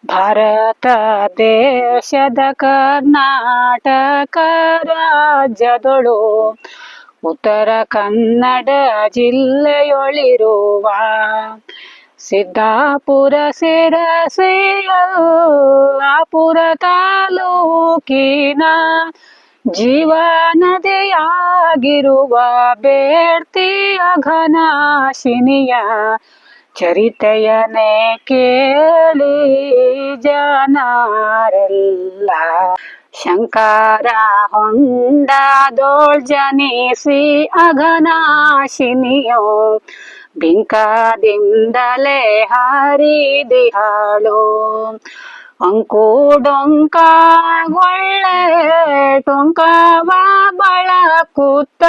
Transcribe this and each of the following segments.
ಭಾರತ ದೇಶದ ಕರ್ನಾಟಕ ರಾಜ್ಯದೊಳು ಉತ್ತರ ಕನ್ನಡ ಜಿಲ್ಲೆಯೊಳಿರುವ ಸಿದ್ದಾಪುರ ಸಿರಸಿಯಲ್ಲಾಪುರ ತಾಲೂಕಿನ ಜೀವನದಿಯಾಗಿರುವ ಬೇಡ್ತಿ ಅಘನಾಶಿನಿಯ ಚರಿತೆಯನೇ ಕೇಳಿ ಜನರೆಲ್ಲ. ಶಂಕರ ಹೊಂಡದೋಳ್ ಜನಿಸಿ ಅಘನಾಶಿನಿಯೋ ಬಿಂಕದಿಂದಲೇ ಹರಿದಿಹಳು. ಅಂಕುಡೊಂಕ ಒಳ್ಳೆ ಟೊಂಕವ ಬಳಕುತ್ತ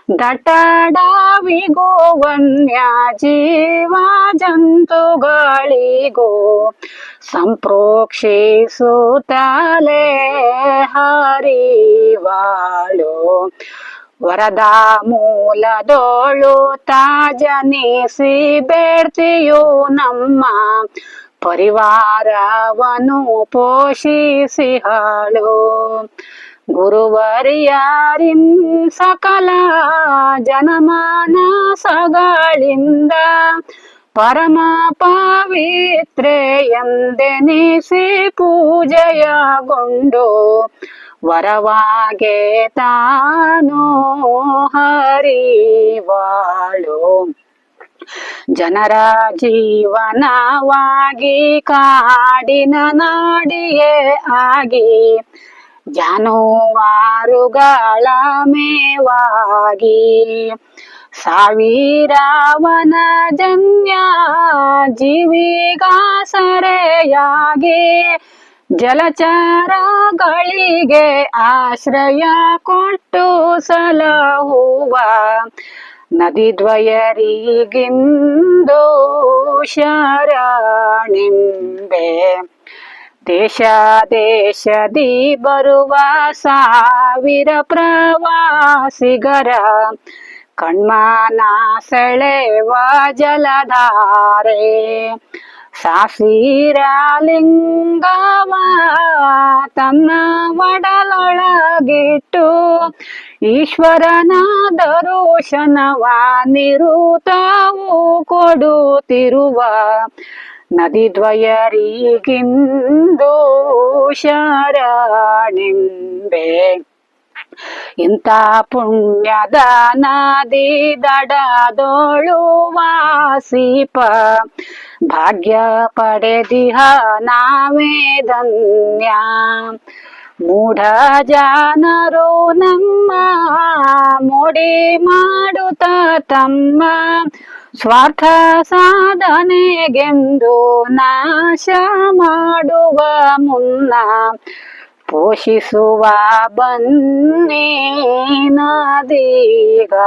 ದಟ್ಟಡವಿಗೂ ವನ್ಯ ಜೀವ ಜಂತುಗಳಿಗೂ ಸಂಪ್ರೋಕ್ಷಿಸುತ್ತಲೇ ಹರಿವಾಳು. ವರದ ಮೂಲದೋಳು ತಾಜನಿಸಿ ಬೇಡ್ತಿಯು ನಮ್ಮ ಪರಿವಾರವನ್ನು ಪೋಷಿಸಿಹಳು. ಗುರುವರಿಯಾರಿನ್ ಸಕಲ ಜನಮಾನಸಗಳಿಂದ ಪರಮ ಪವಿತ್ರೆ ಎಂದೆನಿಸಿ ಪೂಜೆಯಗೊಂಡು ವರವಾಗೆ ತಾನು ಹರಿವಾಳು. ಜನರ ಜೀವನವಾಗಿ ಕಾಡಿನ ನಾಡಿಯೇ ಆಗಿ ಜಾನುವಾರುಗಳ ಮೇವಾಗಿ ಸಾವಿರವನ ಜನ್ಯ ಜೀವಿಗಾಸರೆಯಾಗಿ ಜಲಚರಗಳಿಗೆ ಆಶ್ರಯ ಕೊಟ್ಟು ಸಲಹುವ ನದಿದ್ವಯರಿಗಿಂದು ಶರಣೆಂಬೆ. ದೇಶ ದೇಶದಿ ಬರುವ ಸಾವಿರ ಪ್ರವಾಸಿಗರ ಕಣ್ಮನ ಸೆಳೆವ ಜಲಧಾರೆ ಸಾಸಿರಲಿಂಗವ ತನ್ನ ಒಡಲೊಳಗಿಟ್ಟು ಈಶ್ವರನ ದರ್ಶನವ ನಿರುತವು ಕೊಡುತ್ತಿರುವ ನದಿದ್ವಯರಿಗಿಂದು ಶರಣೆಂಬೆ. ಇಂಥ ಪುಣ್ಯದ ನದಿ ದಡದೋಳು ವಾಸಿಪ ಭಾಗ್ಯ ಪಡೆದಿಹ ನಾವೇ ಧನ್ಯ. ಮೂಢ ಜನರು ನಮ್ಮ ಮೋಡಿ ಮಾಡುತ್ತ ತಮ್ಮ ಸ್ವಾರ್ಥ ಸಾಧನೆಗೆಂದು ನಾಶ ಮಾಡುವ ಮುನ್ನ ಪೋಷಿಸುವ ಬನ್ನಿ ನದಿಗಳ.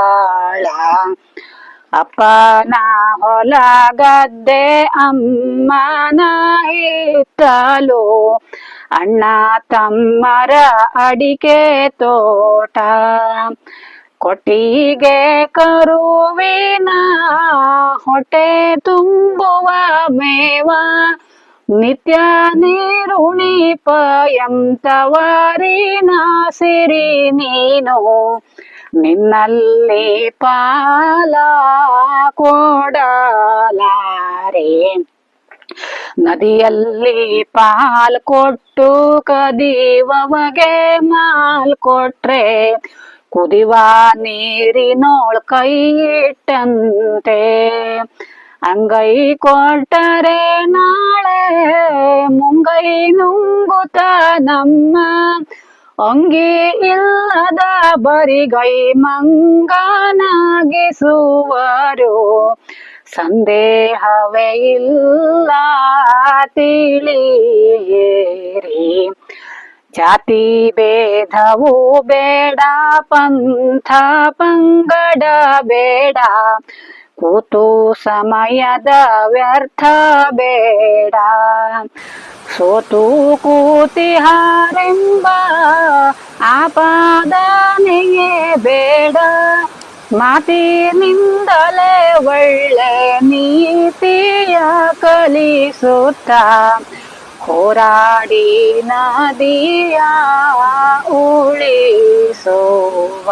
ಅಪ್ಪನ ಹೊಲ ಗದ್ದೆ ಅಮ್ಮನ ಹಿತ್ತಲು ಅಣ್ಣ ತಮ್ಮರ ಅಡಿಕೆ ತೋಟ ಕೊಟ್ಟಿಗೆ ಕರುವಿನ ಹೊಟ್ಟೆ ತುಂಬುವ ಮೇವ ನಿತ್ಯ ನೀರುಣಿಪ ಎಂತವರಿನ ಸಿರಿ ನೀನು ನಿನ್ನಲ್ಲಿ ಪಾಲ ಕೊಡಲಾರೆ. ನದಿಯಲ್ಲಿ ಪಾಲ್ ಕೊಟ್ಟು ಕದಿವವಗೆ ಮಾಲ್ ಕೊಟ್ರೆ ಕುದಿವ ನೀರಿನೋಳ್ ಕೈ ಇಟ್ಟಂತೆ. ಅಂಗೈ ಕೊಟ್ಟರೆ ನಾಳೆ ಮುಂಗೈ ನುಂಗುತ್ತ ನಮ್ಮ ಅಂಗಿ ಇಲ್ಲದ ಬರಿಗೈ ಮಂಗನಾಗಿಸುವರು. ಸಂದೇಹವೇ ಇಲ್ಲ ತಿಳಿಯಿರಿ. ಜಾತಿ ಭೇದವು ಬೇಡ, ಪಂಥ ಪಂಗಡ ಬೇಡ, ಕೂತು ಸಮಯದ ವ್ಯರ್ಥ ಬೇಡ. ಸೋತು ಕೂತಿಹಾರೆಂಬ ಆಪಾದನೆಯೇ ಬೇಡ. ಮಾತಿನಿಂದಲೇ ಒಳ್ಳೆ ನೀತಿಯ ಕಲಿಸುತ್ತ ಹೋರಾಡಿ ನದಿಯ ಉಳಿಸುವ